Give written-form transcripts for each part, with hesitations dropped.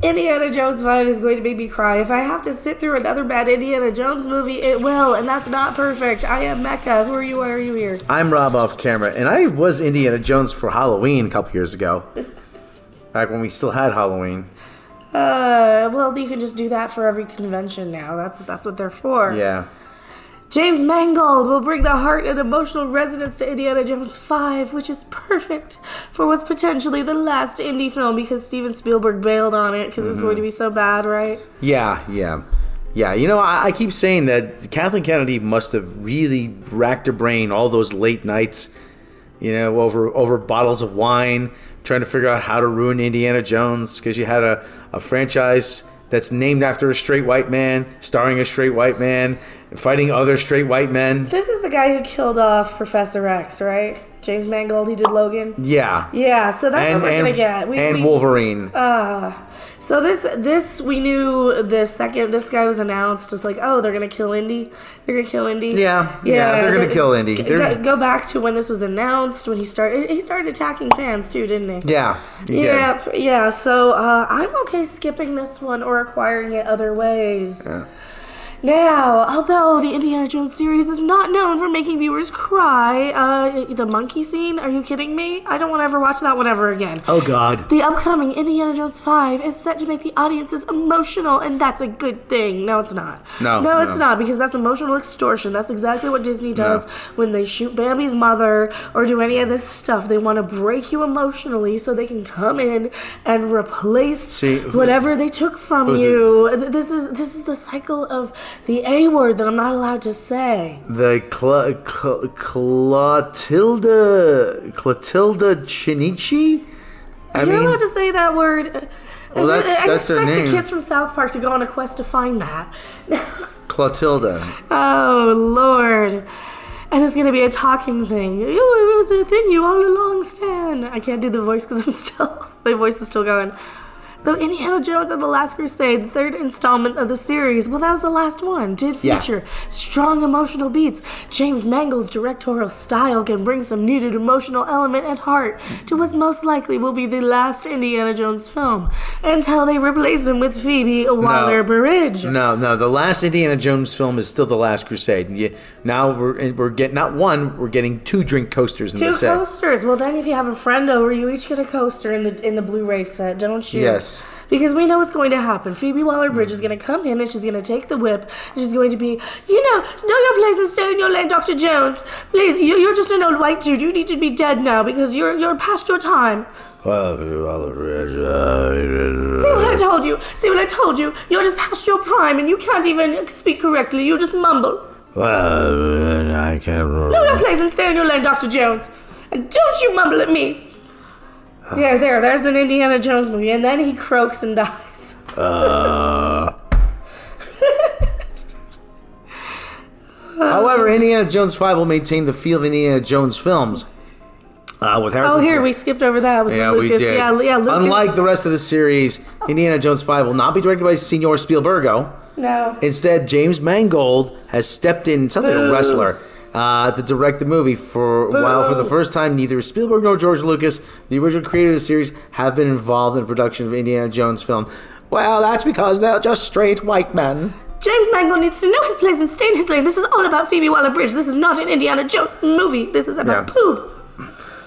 Indiana Jones 5 is going to make me cry. If I have to sit through another bad Indiana Jones movie, it will, and that's not perfect. I am Mecca. Who are you? Why are you here? I'm Rob off camera, and I was Indiana Jones for Halloween a couple years ago. Back when we still had Halloween. Well, you can just do that for every convention now. That's what they're for. Yeah. James Mangold will bring the heart and emotional resonance to Indiana Jones 5, which is perfect for what's potentially the last Indy film because Steven Spielberg bailed on it because it was going to be so bad, right? Yeah. You know, I keep saying that Kathleen Kennedy must have really racked her brain all those late nights, you know, over bottles of wine, trying to figure out how to ruin Indiana Jones because you had a franchise that's named after a straight white man, starring a straight white man, fighting other straight white men. This is the guy who killed off Professor X, right? James Mangold, he did Logan? Yeah. Yeah, so that's what we're going to get. Wolverine. So this we knew the second this guy was announced, it's like, oh, they're going to kill Indy. They're going to kill Indy. Yeah, they're going to kill Indy. Go back to when this was announced, when he started attacking fans too, didn't he? Yeah, he did. Yeah, so I'm okay skipping this one or acquiring it other ways. Yeah. Now, although the Indiana Jones series is not known for making viewers cry, the monkey scene, are you kidding me? I don't want to ever watch that one ever again. Oh, God. The upcoming Indiana Jones 5 is set to make the audiences emotional, and that's a good thing. No, it's not. No, it's not, because that's emotional extortion. That's exactly what Disney does when they shoot Bambi's mother or do any of this stuff. They want to break you emotionally so they can come in and replace whatever they took from you. This is the cycle of the A word that I'm not allowed to say. The Clotilda Chinichi? You're allowed to say that word. Well, that's their name. I expect the kids from South Park to go on a quest to find that. Clotilda. Oh, Lord. And it's going to be a talking thing. It was a thing you all along, Stan. I can't do the voice because my voice is still going. The Indiana Jones and the Last Crusade, third installment of the series, well, that was the last one, did feature strong emotional beats. James Mangold's directorial style can bring some needed emotional element and heart to what's most likely will be the last Indiana Jones film, until they replace him with Phoebe Waller-Bridge. No, the last Indiana Jones film is still The Last Crusade. Now we're getting, not one, we're getting 2 drink coasters in the set. 2 coasters. Well, then if you have a friend over, you each get a coaster in the Blu-ray set, don't you? Yes. Because we know what's going to happen. Phoebe Waller-Bridge is going to come in and she's going to take the whip. And she's going to be, know your place and stay in your lane, Dr. Jones. Please, you're just an old white dude. You need to be dead now because you're past your time. Well, Phoebe Waller-Bridge. See what I told you? You're just past your prime and you can't even speak correctly. You just mumble. Well, I can't. Know your place and stay in your lane, Dr. Jones. And don't you mumble at me. There's an Indiana Jones movie, and then he croaks and dies. However, Indiana Jones 5 will maintain the feel of Indiana Jones films. With Harrison we skipped over that with Lucas. We did. Yeah, Lucas. Unlike the rest of the series, Indiana Jones 5 will not be directed by Senor Spielbergo. No. Instead, James Mangold has stepped in, sounds like a wrestler, to direct the movie. While for the first time, neither Spielberg nor George Lucas, the original creator of the series, have been involved in the production of Indiana Jones film. Well, that's because they're just straight white men. James Mangold needs to know his place and stay in his lane. This is all about Phoebe Waller-Bridge. This is not an Indiana Jones movie. This is about poop.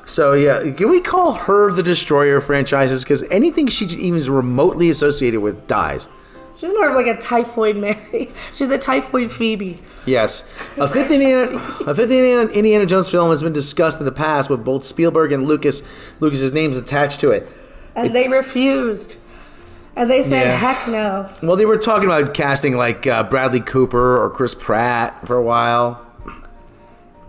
So, can we call her the destroyer of franchises? Because anything she even is remotely associated with dies. She's more of like a typhoid Mary. She's a typhoid Phoebe. Yes. A fifth Indiana Jones film has been discussed in the past with both Spielberg and Lucas's names attached to it. And they refused. And they said, heck no. Well, they were talking about casting like Bradley Cooper or Chris Pratt for a while.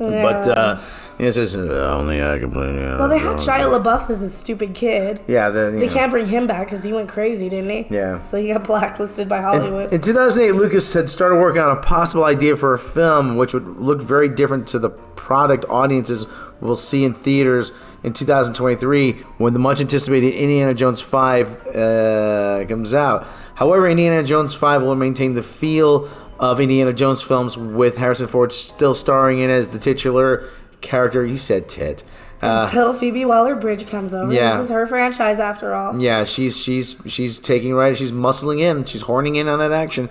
Yeah. But this is only I can play. Well, they had Shia LaBeouf as a stupid kid. Yeah, they can't bring him back because he went crazy, didn't he? Yeah. So he got blacklisted by Hollywood. In 2008, Lucas had started working on a possible idea for a film which would look very different to the product audiences will see in theaters in 2023 when the much anticipated Indiana Jones 5 comes out. However, Indiana Jones 5 will maintain the feel of Indiana Jones films with Harrison Ford still starring in as the titular character. He said tit. Until Phoebe Waller-Bridge comes over. Yeah. This is her franchise after all. Yeah, she's taking right. She's muscling in. She's horning in on that action.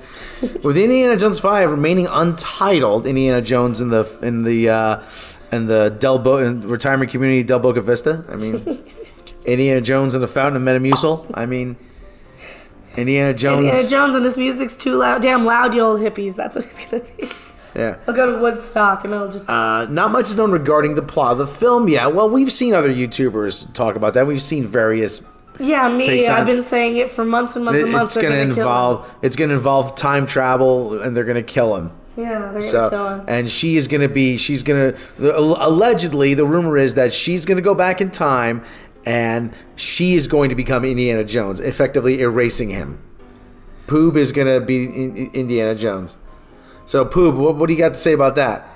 With Indiana Jones 5 remaining untitled, Indiana Jones in the retirement community Del Boca Vista. I mean, Indiana Jones and the Fountain of Metamucil. I mean, Indiana Jones and this music's too loud. Damn loud, you old hippies. That's what he's gonna be. Yeah. I'll go to Woodstock and I'll just... Not much is known regarding the plot of the film yet. Well, we've seen other YouTubers talk about that. We've seen various... Yeah, me. I've been saying it for months and months and months. It's going to involve time travel, and they're going to kill him. Yeah, they're going to kill him. And allegedly, the rumor is that she's going to go back in time, and she is going to become Indiana Jones, effectively erasing him. Poob is going to be Indiana Jones. So, Poob, what do you got to say about that?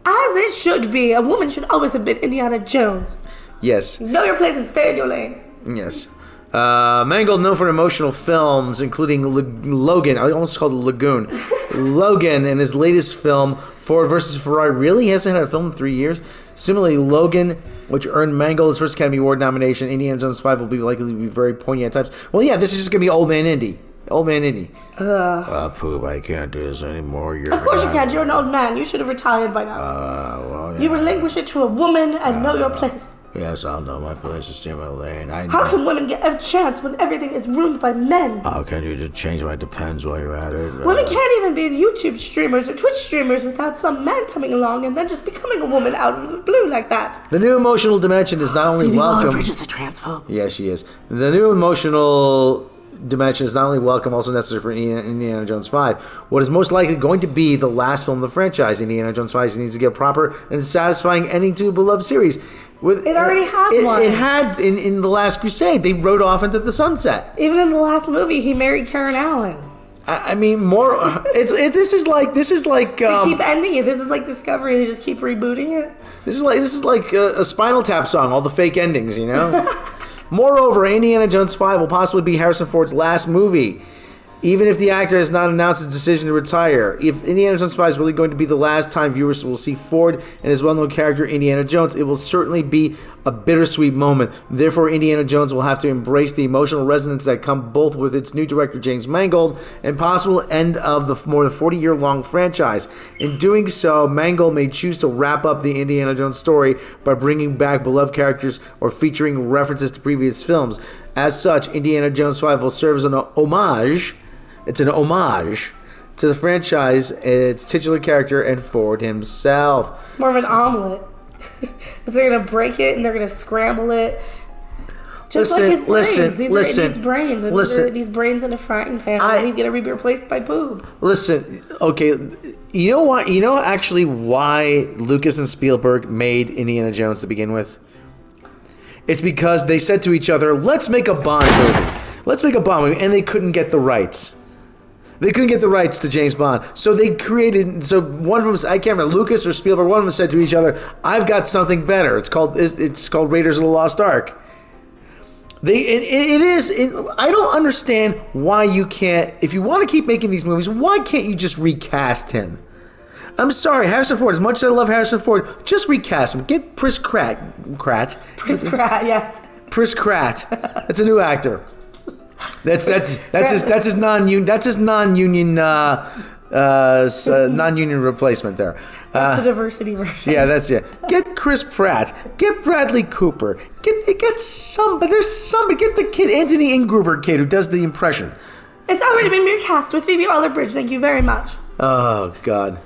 As it should be. A woman should always have been Indiana Jones. Yes. Know your place and stay in your lane. Yes. Mangold, known for emotional films, including Logan. I almost called it Lagoon. Logan and his latest film, Ford vs. Ferrari. Really? He hasn't had a film in 3 years? Similarly, Logan, which earned Mangold his first Academy Award nomination. Indiana Jones 5 will be likely to be very poignant at times. Well, yeah, this is just going to be Old Man Indy. Old Man Indy. Poob, I can't do this anymore. Of course you can't. You're an old man. You should have retired by now. Well, yeah. You relinquish it to a woman and know your place. Yes, I'll know my place and stay in my lane. How can women get a chance when everything is ruled by men? How can you just change my Depends while you're at it? Women can't even be YouTube streamers or Twitch streamers without some man coming along and then just becoming a woman out of the blue like that. The new emotional dimension is not only welcome... Phoebe Waller-Bridge is a transphobe. Yeah, she is. The new emotional dimension is not only welcome, also necessary for Indiana Jones 5. What is most likely going to be the last film of the franchise, Indiana Jones 5, needs to get a proper and satisfying ending to a beloved series. It already had one. It had in The Last Crusade. They rode off into the sunset. Even in the last movie, he married Karen Allen. I mean, more. This is like. They keep ending it. This is like Discovery. They just keep rebooting it. This is like a Spinal Tap song. All the fake endings, you know. Moreover, Indiana Jones 5 will possibly be Harrison Ford's last movie, even if the actor has not announced his decision to retire. If Indiana Jones 5 is really going to be the last time viewers will see Ford and his well-known character Indiana Jones, it will certainly be a bittersweet moment. Therefore, Indiana Jones will have to embrace the emotional resonance that come both with its new director James Mangold and possible end of the more than 40-year-long franchise. In doing so, Mangold may choose to wrap up the Indiana Jones story by bringing back beloved characters or featuring references to previous films. As such, Indiana Jones 5 will serve as an homage. It's an homage to the franchise, its titular character, and Ford himself. It's more of an omelet. They're going to break it and they're going to scramble it. Just like his brains. These brains in a frying pan. And he's going to be replaced by Poob. Listen, okay, you know what? You know actually why Lucas and Spielberg made Indiana Jones to begin with? It's because they said to each other, let's make a Bond movie. Let's make a Bond movie. And they couldn't get the rights. They couldn't get the rights to James Bond. So they created... So one of them... I can't remember. Lucas or Spielberg, one of them said to each other, I've got something better. It's called Raiders of the Lost Ark. I don't understand why you can't... If you want to keep making these movies, why can't you just recast him? I'm sorry, Harrison Ford. As much as I love Harrison Ford, just recast him. Get Chris Pratt. Yes. Chris Pratt. That's a new actor. That's his non-union non-union replacement there. That's the diversity version. Yeah, that's it. Get Chris Pratt. Get Bradley Cooper. Get somebody. There's somebody. Get the kid Anthony Ingruber kid who does the impression. It's already been recast with Phoebe Waller-Bridge. Thank you very much. Oh God.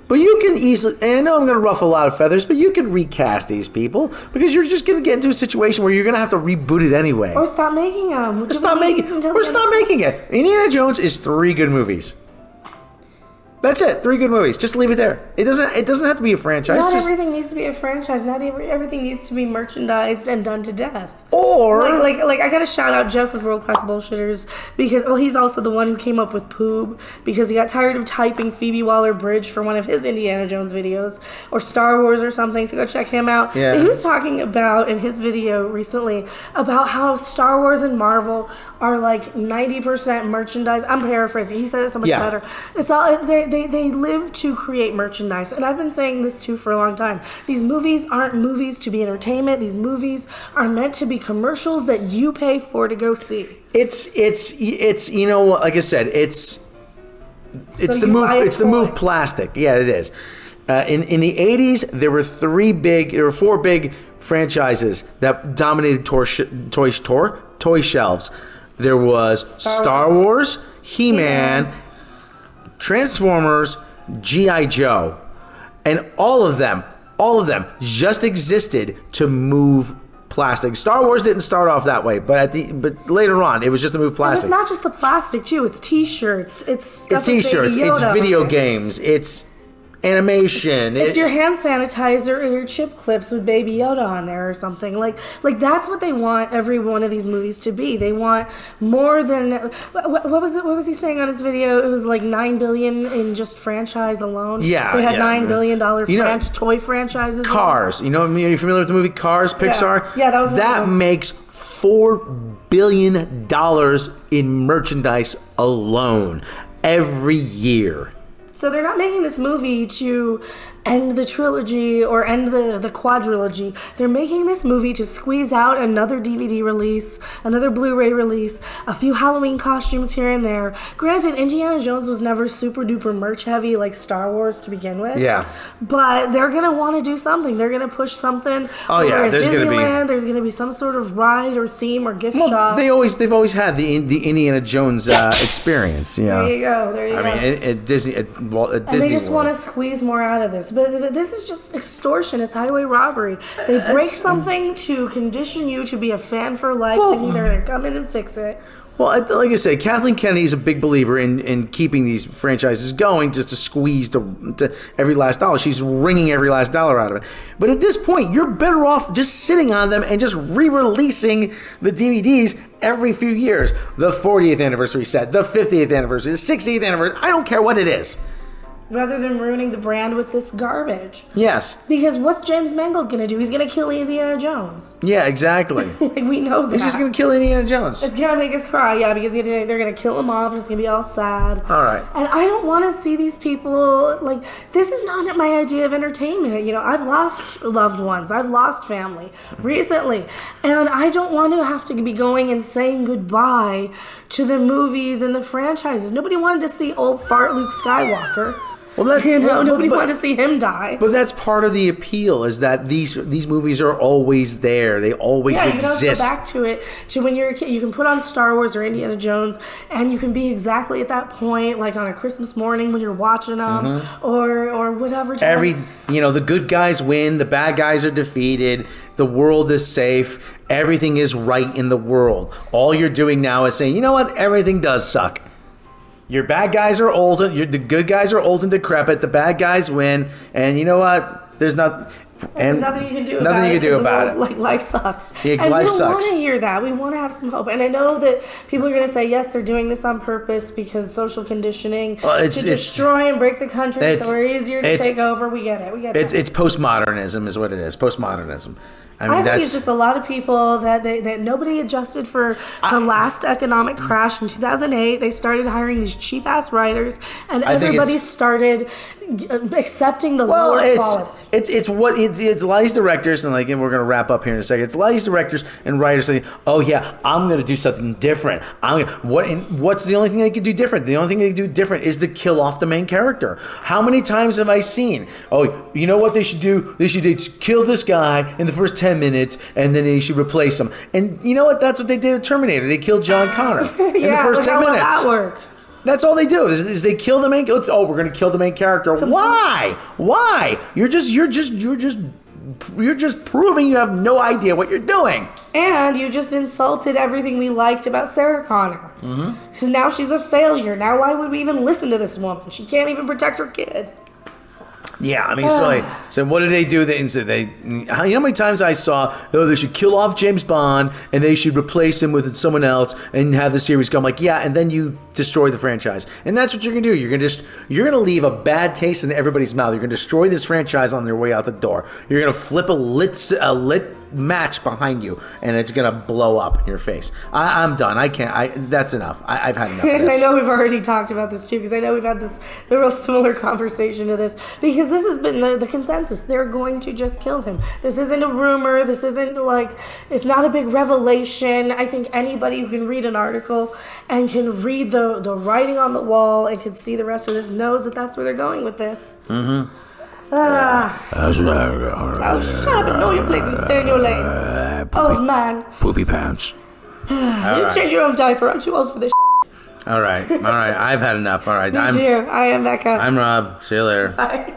But you can easily, and I know I'm going to ruffle a lot of feathers, but you can recast these people because you're just going to get into a situation where you're going to have to reboot it anyway. Or stop making them. Or stop making it. Indiana Jones is 3 good movies. That's it. 3 good movies. Just leave it there. It doesn't have to be a franchise. Not everything needs to be a franchise. Not everything needs to be merchandised and done to death. Or like I gotta shout out Jeff with World Class Bullshitters because he's also the one who came up with Poob because he got tired of typing Phoebe Waller-Bridge for one of his Indiana Jones videos or Star Wars or something. So go check him out. Yeah. But he was talking about in his video recently about how Star Wars and Marvel are like 90% merchandise. I'm paraphrasing. He said it so much better. It's all they live to create merchandise. And I've been saying this too for a long time. These movies aren't movies to be entertainment. These movies are meant to be commercials that you pay for to go see. It's you know, like I said, it's the move plastic. Yeah, it is. In the 80s, there were four big franchises that dominated toy shelves. There was Star Wars, He-Man, Transformers, G.I. Joe, and all of them just existed to move plastic. Star Wars didn't start off that way, but later on, it was just to move plastic. And it's not just the plastic too. It's T-shirts. It's T-shirts. It's video games. It's animation. It's your hand sanitizer or your chip clips with Baby Yoda on there or something. Like that's what they want every one of these movies to be. They want more than what was it? What was he saying on his video? It was like $9 billion in just franchise alone. Yeah, they had $9 billion toy franchises. Cars. You know, are you familiar with the movie Cars? Pixar. Yeah, that makes $4 billion in merchandise alone every year. So they're not making this movie to end the trilogy or end the quadrilogy. They're making this movie to squeeze out another DVD release, another Blu-ray release, a few Halloween costumes here and there. Granted, Indiana Jones was never super duper merch heavy like Star Wars to begin with. Yeah. But they're going to want to do something. They're going to push something. Oh yeah, there's going to be. There's going to be some sort of ride or theme or gift shop. They've always had the Indiana Jones experience. You know? There you go. I mean, at Disney. And they just want to squeeze more out of this. But this is just extortion. It's highway robbery. They break something to condition you to be a fan for life, thinking they're going to come in and fix it. Well, like I said, Kathleen Kennedy is a big believer in keeping these franchises going just to squeeze to every last dollar. She's wringing every last dollar out of it. But at this point, you're better off just sitting on them and just re-releasing the DVDs every few years. The 40th anniversary set, the 50th anniversary, the 60th anniversary. I don't care what it is. Rather than ruining the brand with this garbage. Yes. Because what's James Mangold going to do? He's going to kill Indiana Jones. Yeah, exactly. Like, we know that. He's just going to kill Indiana Jones. It's going to make us cry, yeah, because they're going to kill him off and it's going to be all sad. All right. And I don't want to see these people, like, this is not my idea of entertainment. You know, I've lost loved ones. I've lost family recently. And I don't want to have to be going and saying goodbye to the movies and the franchises. Nobody wanted to see old fart Luke Skywalker. Well, nobody wanted to see him die. But that's part of the appeal, is that these movies are always there. They always exist. You don't go back to it. To when you're a kid, you can put on Star Wars or Indiana Jones, and you can be exactly at that point, like on a Christmas morning when you're watching them, or whatever time. The good guys win, the bad guys are defeated, the world is safe, everything is right in the world. All you're doing now is saying, you know what, everything does suck. Your bad guys are old, the good guys are old and decrepit, the bad guys win, and you know what? There's nothing you can do about it. Like, life sucks. Yeah, and life we don't sucks. want to hear that. We want to have some hope. And I know that people are going to say, yes, they're doing this on purpose because social conditioning to destroy and break the country, so we're easier to take over. We get it. It's postmodernism is what it is. Postmodernism. I think it's just a lot of people that nobody adjusted for the last economic crash in 2008. They started hiring these cheap ass writers, and everybody started accepting the lower quality. It's a lot of these directors, and we're gonna wrap up here in a second. It's a lot of these directors and writers saying, "Oh yeah, I'm gonna do something different. What's the only thing they can do different? The only thing they can do different is to kill off the main character. How many times have I seen? Oh, you know what they should do? They should kill this guy in the first 10 minutes, and then they should replace him. And you know what? That's what they did with Terminator. They killed John Connor in the first 10 minutes. That worked. That's all they do is they kill the main. Oh, we're gonna kill the main character. Why? You're just proving you have no idea what you're doing. And you just insulted everything we liked about Sarah Connor. So now she's a failure. Now why would we even listen to this woman? She can't even protect her kid. Yeah, I mean, so what did they do? You know how many times I saw, they should kill off James Bond and they should replace him with someone else and have the series go. I'm like, yeah, and then you destroy the franchise, and that's what you're gonna do. You're gonna leave a bad taste in everybody's mouth. You're gonna destroy this franchise on their way out the door. You're gonna flip a lit match behind you, and it's gonna blow up in your face. I'm done. I can't. That's enough. I've had enough of And I this. know we've already talked about this too, because I know we've had the real similar conversation to this, because this has been the consensus. They're going to just kill him. This isn't a rumor. This isn't like, it's not a big revelation. I think anybody who can read an article and can read the writing on the wall and can see the rest of this knows that that's where they're going with this. Mm-hmm. Oh, shut up and know your place and stay in your lane. Oh, man. Poopy pants. You change your own diaper. I'm too old for this. All right. I've had enough. All right. Me too. I am Becca. I'm Rob. See you later. Bye.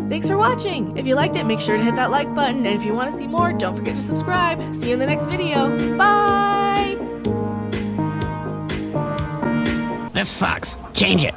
Thanks for watching. If you liked it, make sure to hit that like button. And if you want to see more, don't forget to subscribe. See you in the next video. Bye! This sucks. Change it.